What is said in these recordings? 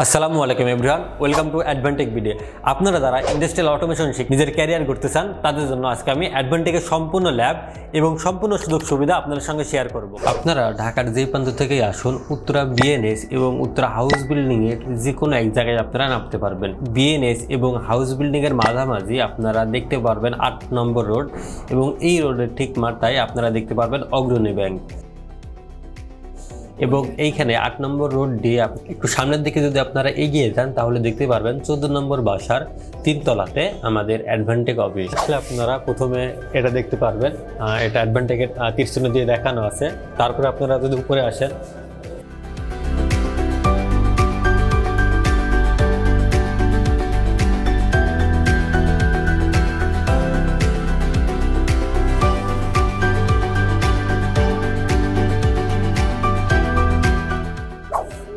আসসালামু আলাইকুম everyone, welcome to অ্যাডভান্টেক video. আপনারা যারা ইন্ডাস্ট্রিয়াল অটোমেশন শিখে নিজের ক্যারিয়ার করতে চান তাদের জন্য আজকে আমি অ্যাডভান্টেকের সম্পূর্ণ ল্যাব এবং সম্পূর্ণ সুযোগ সুবিধা আপনাদের সঙ্গে শেয়ার করব। আপনারা ঢাকার যে প্রান্ত থেকেই আসুন, উত্তরা বিএনএস এবং উত্তরা হাউস বিল্ডিংয়ের যে কোনো এক জায়গায় আপনারা নামতে পারবেন। বিএনএস এবং হাউস বিল্ডিংয়ের মাঝামাঝি আপনারা দেখতে পারবেন ৮ নম্বর রোড, এবং এই রোডের ঠিক মাথায় আপনারা দেখতে পারবেন অগ্রণী ব্যাংক। এবং এইখানে ৮ নম্বর রোড দিয়ে একটু সামনের দিকে যদি আপনারা এগিয়ে যান তাহলে দেখতে পারবেন 14 নম্বর বাসার 3 তলাতে আমাদের অ্যাডভান্টেক অফিস। আসলে আপনারা প্রথমে এটা দেখতে পারবেন, এটা অ্যাডভান্টেকের তীরচিহ্ন দিয়ে দেখানো আছে। তারপরে আপনারা যদি উপরে আসেন,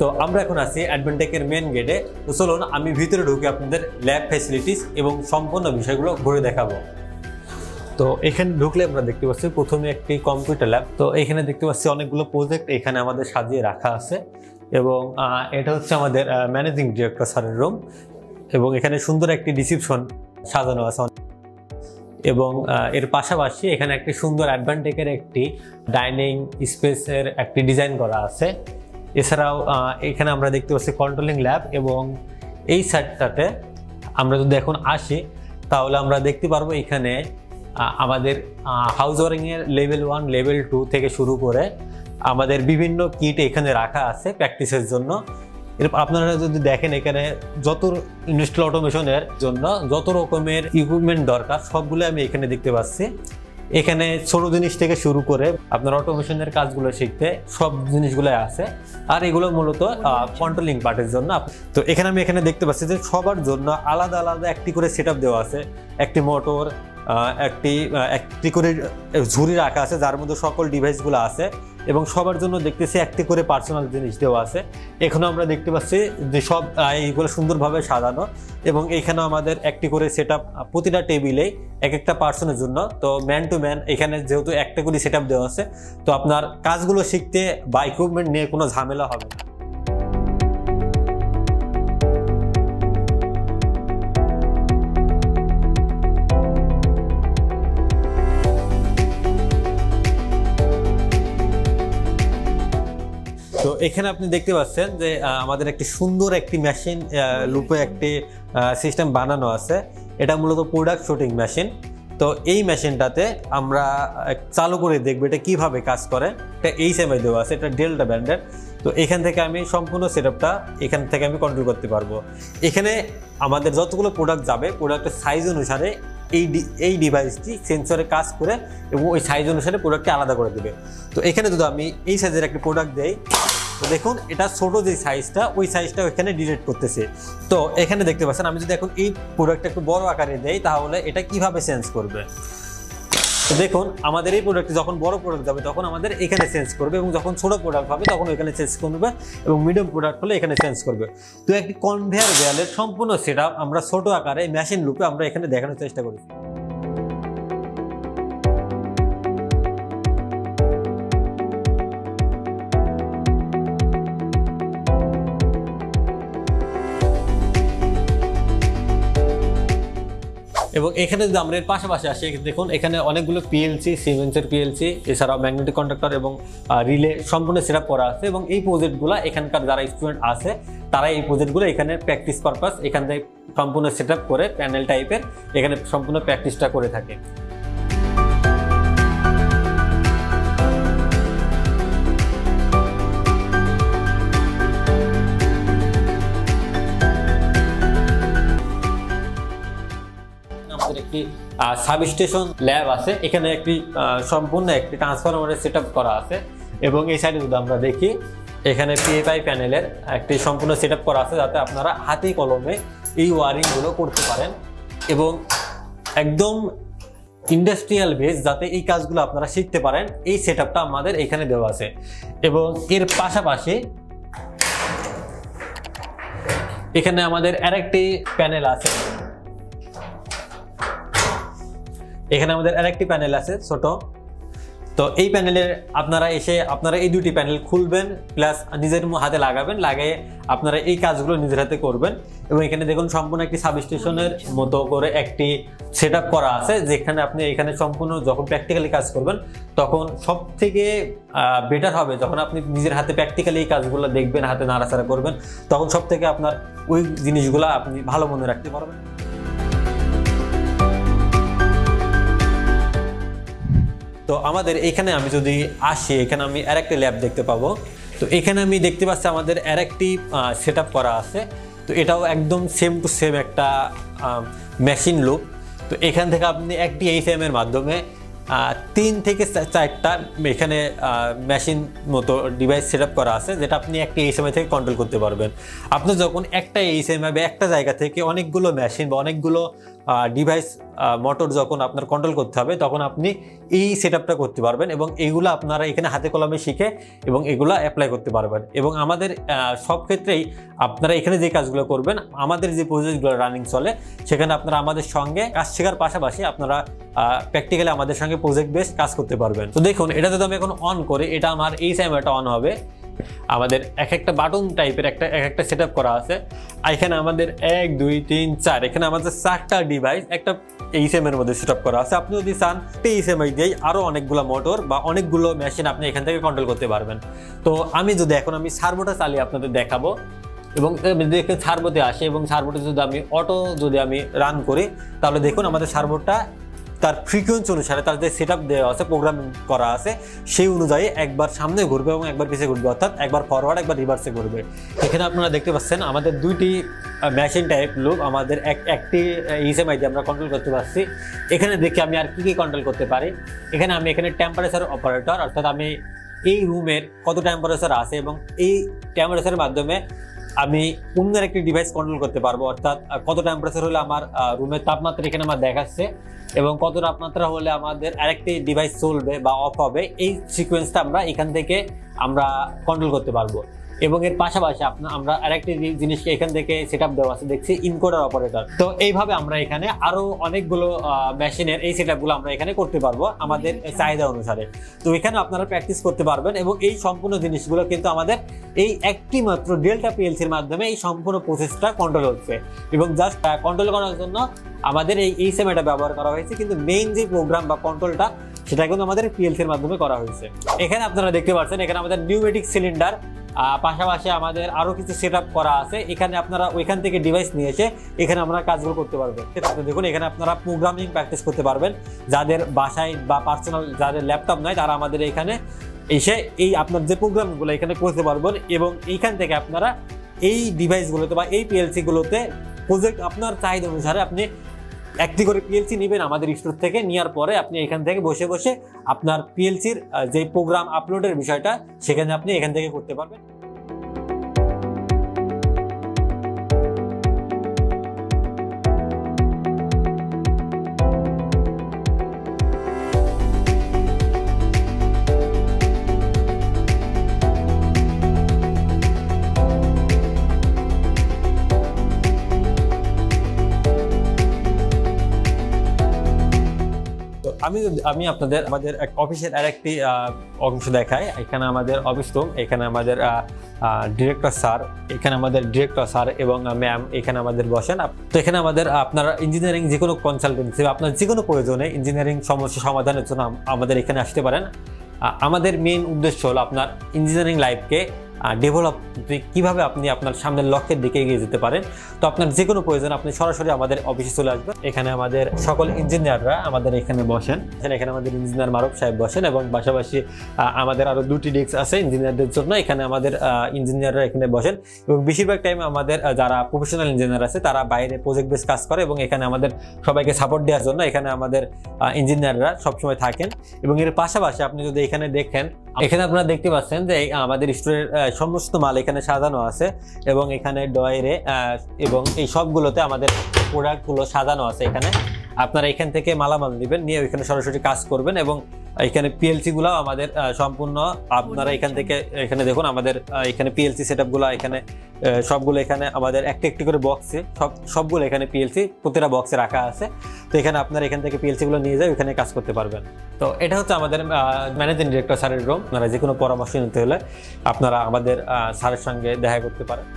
তো আমরা এখন আছি অ্যাডভান্টেকের মেন গেটে। তো চলুন আমি ভিতরে ঢুকে আপনাদের ল্যাব ফ্যাসিলিটিস এবং সম্পূর্ণ বিষয়গুলো ঘুরে দেখাবো। তো এখানে ঢুকলে আমরা দেখতে পাচ্ছি প্রথমে একটি কম্পিউটার ল্যাব। তো এখানে দেখতে পাচ্ছি অনেকগুলো প্রজেক্ট এখানে আমাদের সাজিয়ে রাখা আছে, এবং এটা হচ্ছে আমাদের ম্যানেজিং ডিরেক্টর স্যারের রুম, এবং এখানে সুন্দর একটি রিসিপশন সাজানো আছে। এবং এর পাশাপাশি এখানে একটি সুন্দর অ্যাডভান্টেকের একটি ডাইনিং স্পেসের একটি ডিজাইন করা আছে। এছাড়াও এখানে আমরা দেখতে পাচ্ছি কন্ট্রোলিং ল্যাব, এবং এই সাইডটাতে আমরা যদি এখন আসি তাহলে আমরা দেখতে পারবো এখানে আমাদের হাউস ওয়ারিংয়ের লেভেল 1 লেভেল 2 থেকে শুরু করে আমাদের বিভিন্ন কিট এখানে রাখা আছে প্র্যাকটিসের জন্য। আপনারা যদি দেখেন এখানে যত ইন্ডাস্ট্রিয়াল অটোমেশনের জন্য যত রকমের ইকুইপমেন্ট দরকার সবগুলো আমি এখানে দেখতে পাচ্ছি। এখানে ছোট জিনিস থেকে শুরু করে আপনার অটোমেশনের কাজগুলো শিখতে সব জিনিসগুলো আছে, আর এগুলো মূলত কন্ট্রোলিং পার্টের জন্য। তো এখানে আমি দেখতে পাচ্ছি যে সবার জন্য আলাদা আলাদা একটি করে সেটআপ দেওয়া আছে। একটি মোটর, একটি করে ঝুড়ি রাখা আছে যার মধ্যে সকল ডিভাইসগুলো আছে, এবং সবার জন্য দেখতেছি একটি করে পার্সোনাল জিনিস দেওয়া আছে। এখানে আমরা দেখতে পাচ্ছি যে সব এইগুলো সুন্দরভাবে সাজানো, এবং এখানে আমাদের একটি করে সেটআপ প্রতিটা টেবিলে এক একটা পার্সনের জন্য। তো ম্যান টু ম্যান এখানে যেহেতু একটা করে সেটআপ দেওয়া আছে, তো আপনার কাজগুলো শিখতে বা ইকুইপমেন্ট নিয়ে কোনো ঝামেলা হবে না। তো এখানে আপনি দেখতে পাচ্ছেন যে আমাদের একটি সুন্দর একটি মেশিন লুপে একটি সিস্টেম বানানো আছে। এটা মূলত প্রোডাক্ট শুটিং মেশিন। তো এই মেশিনটাতে আমরা চালু করে দেখবো এটা কিভাবে কাজ করে। এটা HMI দেওয়া আছে, এটা ডেল্টা ব্র্যান্ডের। তো এখান থেকে আমি সম্পূর্ণ সেটআপটা এখান থেকে আমি কন্ট্রোল করতে পারবো। এখানে আমাদের যতগুলো প্রোডাক্ট যাবে প্রোডাক্টের সাইজ অনুসারে এই ডিভাইসটি সেন্সরে কাজ করে এবং ওই সাইজ অনুসারে প্রোডাক্টটি আলাদা করে দেবে। তো এখানে যদি আমি এই সাইজের একটা প্রোডাক্ট দেই, তো দেখুন এটা ছোট যে সাইজটা ওই সাইজটা এখানে ডিটেক্ট করতেছে। তো এখানে দেখতে পাচ্ছেন আমি যদি এখন এই প্রোডাক্টটা একটু বড় আকারে দেই তাহলে এটা কিভাবে সেন্স করবে। তো দেখুন আমাদের এই প্রোডাক্টটি যখন বড় প্রোডাক্ট যাবে তখন আমাদের এখানে সেন্স করবে, এবং যখন ছোট প্রোডাক্ট হবে তখন এখানে সেন্স করবে, এবং মিডিয়াম প্রোডাক্ট হলে এখানে সেন্স করবে। তো একটি কনভেয়ার বেল্টের সম্পূর্ণ সেটআপ আমরা ছোট আকারে মেশিন লুপে আমরা এখানে দেখানোর চেষ্টা করি। এবং এখানে যদি আমরা এর পাশাপাশি আসি, দেখুন এখানে অনেকগুলো পিএলসি, সিমেন্সের পিএলসি, এছাড়াও ম্যাগনেটিক কন্ডাক্টর এবং রিলে সম্পূর্ণ সেটআপ করা আছে। এবং এই প্রজেক্টগুলো এখানকার যারা স্টুডেন্ট আছে তারা এই প্রজেক্টগুলো এখানে প্র্যাকটিস পারপাস এখান থেকে সম্পূর্ণ সেটআপ করে প্যানেল টাইপের এখানে সম্পূর্ণ প্র্যাকটিসটা করে থাকে। একটি সাবস্টেশন ল্যাব আছে, এখানে একটি সম্পূর্ণ একটি ট্রান্সফরমারের সেটআপ করা আছে। এবং এই সাইডে যদি আমরা দেখি এখানে PFI প্যানেলের একটি সম্পূর্ণ সেটআপ করা আছে যাতে আপনারা হাতে কলমে এই ওয়ারিংগুলো করতে পারেন, এবং একদম ইন্ডাস্ট্রিয়াল বেস যাতে এই কাজগুলো আপনারা শিখতে পারেন এই সেটআপটা আমাদের এখানে দেওয়া আছে। এবং এর পাশাপাশি এখানে আমাদের আরেকটি প্যানেল আছে, এখানে আমাদের আরেকটি প্যানেল আছে ছোট। তো এই প্যানেলের আপনারা এসে আপনারা এই দুটি প্যানেল খুলবেন, প্লাস নিজের হাতে লাগাবেন, লাগিয়ে আপনারা এই কাজগুলো নিজের হাতে করবেন। এবং এখানে দেখুন সম্পূর্ণ একটি সাবস্টেশনের মতো করে একটি সেট আপ করা আছে, যেখানে আপনি এখানে সম্পূর্ণ যখন প্র্যাকটিক্যালি কাজ করবেন তখন সব থেকে বেটার হবে যখন আপনি নিজের হাতে প্র্যাকটিক্যালি এই কাজগুলো দেখবেন, হাতে নাড়াচাড়া করবেন, তখন সব থেকে আপনার ওই জিনিসগুলো আপনি ভালো মনে রাখতে পারবেন। তো আমাদের এখানে আমি যদি আসি, এখানে আমি আরেকটি ল্যাব দেখতে পাবো। তো এখানে আমি দেখতে পাচ্ছি আমাদের আরেকটি সেট আপ করা আছে। তো এটাও একদম সেম টু সেম একটা মেশিন লুপ। তো এখান থেকে আপনি একটি এইচএম এর মাধ্যমে 3 থেকে 4টা এখানে মেশিন মতো ডিভাইস সেট আপ করা আছে, যেটা আপনি একটি এইচএমআই থেকে কন্ট্রোল করতে পারবেন। আপনি যখন একটা এইচএমআই বা একটা জায়গা থেকে অনেকগুলো মেশিন বা অনেকগুলো ডিভাইস মোটর যখন আপনার কন্ট্রোল করতে হবে, তখন আপনি এই সেট আপটা করতে পারবেন এবং এগুলো আপনারা এখানে হাতে কলমে শিখে এবং এগুলো অ্যাপ্লাই করতে পারবেন। এবং আমাদের সব ক্ষেত্রেই আপনারা এখানে যে কাজগুলো করবেন, আমাদের যে প্রজেক্টগুলো রানিং চলে সেখানে আপনারা আমাদের সঙ্গে কাজ শেখার পাশাপাশি আপনারা প্র্যাকটিক্যালি আমাদের সঙ্গে প্রজেক্ট বেস কাজ করতে পারবেন। তো দেখুন, এটা যদি আমি এখন অন করি, এটা আমার এই টাইমটা অন হবে। আমাদের একটা বাটন টাইপের একটা সেট আপ করা আছে। এখানে আমাদের 1 2 3 4 এখানে আমাদের 4টা ডিভাইস একটা এইচএম এর মধ্যে সেট আপ করা আছে। আপনি যদি চান এইচএমআই দিয়ে আরো অনেকগুলো মোটর বা অনেকগুলো মেশিন আপনি এখান থেকে কন্ট্রোল করতে পারবেন। তো আমি যদি এখন সার্ভোটা চালিয়ে আপনাদের দেখাবো এবং দেখে সার্ভোতে আসে এবং সার্ভোতে যদি আমি অটো রান করি, তাহলে দেখুন আমাদের সার্ভোটা তার ফ্রিকোয়েন্সি অনুসারে তার যে সেট আপ দেওয়া আছে, প্রোগ্রামিং করা আছে, সেই অনুযায়ী একবার সামনে ঘুরবে এবং একবার পিছিয়ে ঘুরবে, অর্থাৎ একবার ফরওয়ার্ড একবার রিভার্সে ঘুরবে। এখানে আপনারা দেখতে পাচ্ছেন আমাদের দুইটি মেশিন টাইপ লুপ আমাদের একটি এইচএমআই দিয়ে আমরা কন্ট্রোল করতে পারছি। এখানে দেখি আমি আর কি কন্ট্রোল করতে পারি। এখানে টেম্পারেচার অপারেটর, অর্থাৎ আমি এই রুমের কত টেম্পারেচার আছে এবং এই টেম্পারেচারের মাধ্যমে আমি অন্যের একটি ডিভাইস কন্ট্রোল করতে পারবো, অর্থাৎ কত টেম্পারেচার হলে আমার রুমের তাপমাত্রা এখানে আমার দেখাচ্ছে এবং কত তাপমাত্রা হলে আমাদের আরেকটি ডিভাইস চলবে বা অফ হবে, এই সিকোয়েন্সটা আমরা এখান থেকে আমরা কন্ট্রোল করতে পারবো। এবং এর পাশাপাশি আমরা আরেকটি জিনিসকে এখান থেকে সেট আপ দেওয়া আছে দেখছি, ইনকোডার অপারেটর। তো এইভাবে আমরা এখানে আরো অনেকগুলো মেশিনের এই সেট আপগুলো আমরা এখানে করতে পারবো আমাদের চাহিদা অনুসারে। তো এখানে আপনারা প্র্যাকটিস করতে পারবেন এবং এই সম্পূর্ণ জিনিসগুলো কিন্তু আমাদের এই একটি মাত্র ডেল্টা পিএলসির মাধ্যমে এই সম্পূর্ণ প্রসেসটা কন্ট্রোল হচ্ছে। এবং জাস্ট কন্ট্রোল করার জন্য আমাদের এই এইচএমআইটা ব্যবহার করা হয়েছে, কিন্তু মেইন যে প্রোগ্রাম বা কন্ট্রোলটা সেটা কিন্তু আমাদের পিএলসির মাধ্যমে করা হয়েছে। এখানে আপনারা দেখতে পাচ্ছেন এখানে আমাদের নিউমেটিক সিলিন্ডার, পাশাপাশি আমাদের আরো কিছু সেট আপ করা আছে। এখানে আপনারা ওইখান থেকে ডিভাইস নিয়ে এসে এখানে আমরা কাজগুলো করতে পারবেন। দেখুন, এখানে আপনারা প্রোগ্রামিং প্র্যাকটিস করতে পারবেন। যাদের বাসায় বা পার্সোনাল যাদের ল্যাপটপ নাই, তারা আমাদের এখানে এসে এই আপনার যে প্রোগ্রামগুলো এখানে করতে পারবেন এবং এইখান থেকে আপনারা এই ডিভাইসগুলোতে বা এই পিএলসিগুলোতে প্রজেক্ট আপনার চাহিদা অনুসারে আপনি একটি করে পিএলসি নেবেন আমাদের স্টোর থেকে। নেওয়ার পরে আপনি এখান থেকে বসে বসে আপনার পিএলসির যে প্রোগ্রাম আপলোডের বিষয়টা সেখানে আপনি এখান থেকে করতে পারবেন। আমি আপনাদের আমাদের অফিসের আরেকটি অংশ দেখাই। এখানে আমাদের অফিস রুম, এখানে আমাদের ডিরেক্টর স্যার এবং ম্যাম এখানে আমাদের বসেন। তো এখানে আমাদের আপনারা ইঞ্জিনিয়ারিং যে কোনো কনসালটেন্সি বা আপনার যে কোনো প্রয়োজনে ইঞ্জিনিয়ারিং সমস্যা সমাধানের জন্য আমাদের এখানে আসতে পারেন। আমাদের মেইন উদ্দেশ্য হলো আপনার ইঞ্জিনিয়ারিং লাইফকে ডেভেলপ কিভাবে আপনি আপনার সামনের লক্ষ্যের দিকে এগিয়ে যেতে পারেন। তো আপনার যে কোনো প্রয়োজন আপনি সরাসরি আমাদের অফিসে চলে আসবেন। এখানে আমাদের সকল ইঞ্জিনিয়াররা আমাদের এখানে বসেন। এখানে আমাদের ইঞ্জিনিয়ার মারুফ সাহেব বসেন এবং পাশাপাশি আমাদের আরও 2টি ডেস্ক আছে ইঞ্জিনিয়ারদের জন্য। এখানে আমাদের ইঞ্জিনিয়াররা এখানে বসেন এবং বেশিরভাগ টাইমে আমাদের যারা প্রফেশনাল ইঞ্জিনিয়ার আছে তারা বাইরে প্রজেক্ট বেস কাজ করে এবং এখানে আমাদের সবাইকে সাপোর্ট দেওয়ার জন্য এখানে আমাদের ইঞ্জিনিয়াররা সবসময় থাকেন। এবং এর পাশাপাশি আপনি যদি এখানে দেখেন, এখানে আপনারা দেখতে পাচ্ছেন যে আমাদের স্টোরের সমস্ত মাল এখানে সাজানো আছে এবং এখানে ডয়ারে এবং এই সবগুলোতে আমাদের প্রোডাক্টগুলো সাজানো আছে। এখানে আপনারা এখান থেকে মালামাল নেবেন, নিয়ে ওইখানে সরাসরি কাজ করবেন এবং এখানে পিএলসি গুলো আমাদের সম্পূর্ণ আপনারা এখানে দেখুন আমাদের এখানে পিএলসি সেটআপগুলো এখানে সবগুলো এখানে আমাদের একটা একটি করে বক্সে সবগুলো এখানে পিএলসি প্রতিটা বক্সে রাখা আছে। তো এখানে আপনারা এখান থেকে পিএলসি গুলো নিয়ে যায় ওখানে কাজ করতে পারবেন। তো এটা হচ্ছে আমাদের ম্যানেজিং ডিরেক্টর স্যারের রুম। আপনারা যে কোনো পরামর্শ নিতে হলে আপনারা আমাদের স্যারের সঙ্গে দেখা করতে পারেন।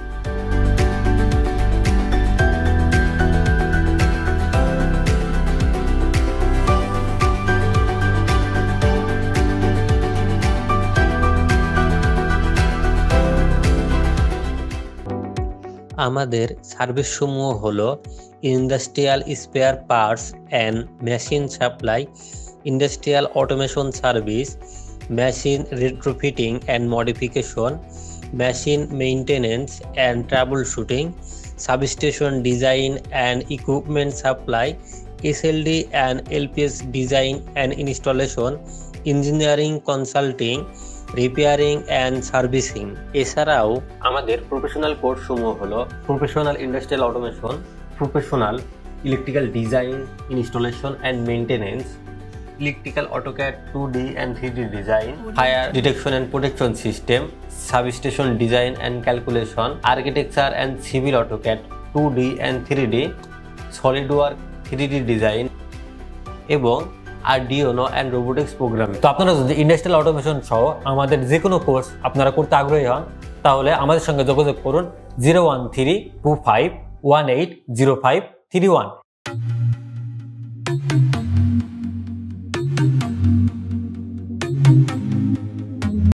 আমাদের সার্ভিস সমূহ হলো industrial spare parts and machine supply, industrial automation service, machine retrofitting and modification, machine maintenance and trouble shooting, substation design and equipment supply, SLD and LPS design and installation, engineering consulting, repairing and servicing. এছাড়াও আমাদের professional course সমূহ হলো professional industrial automation, professional electrical design, installation and maintenance, electrical AutoCAD 2D and 3D design, fire detection and protection system, substation design and calculation, architecture and civil AutoCAD 2D and 3D, SolidWork 3D design এবং আরডিওনো and robotics programming. তো আপনারা যদি industrial automation সহ আমাদের যে কোনো course আপনারা করতে আগ্রহী হন তাহলে আমাদের সঙ্গে যোগাযোগ করুন 01325180531।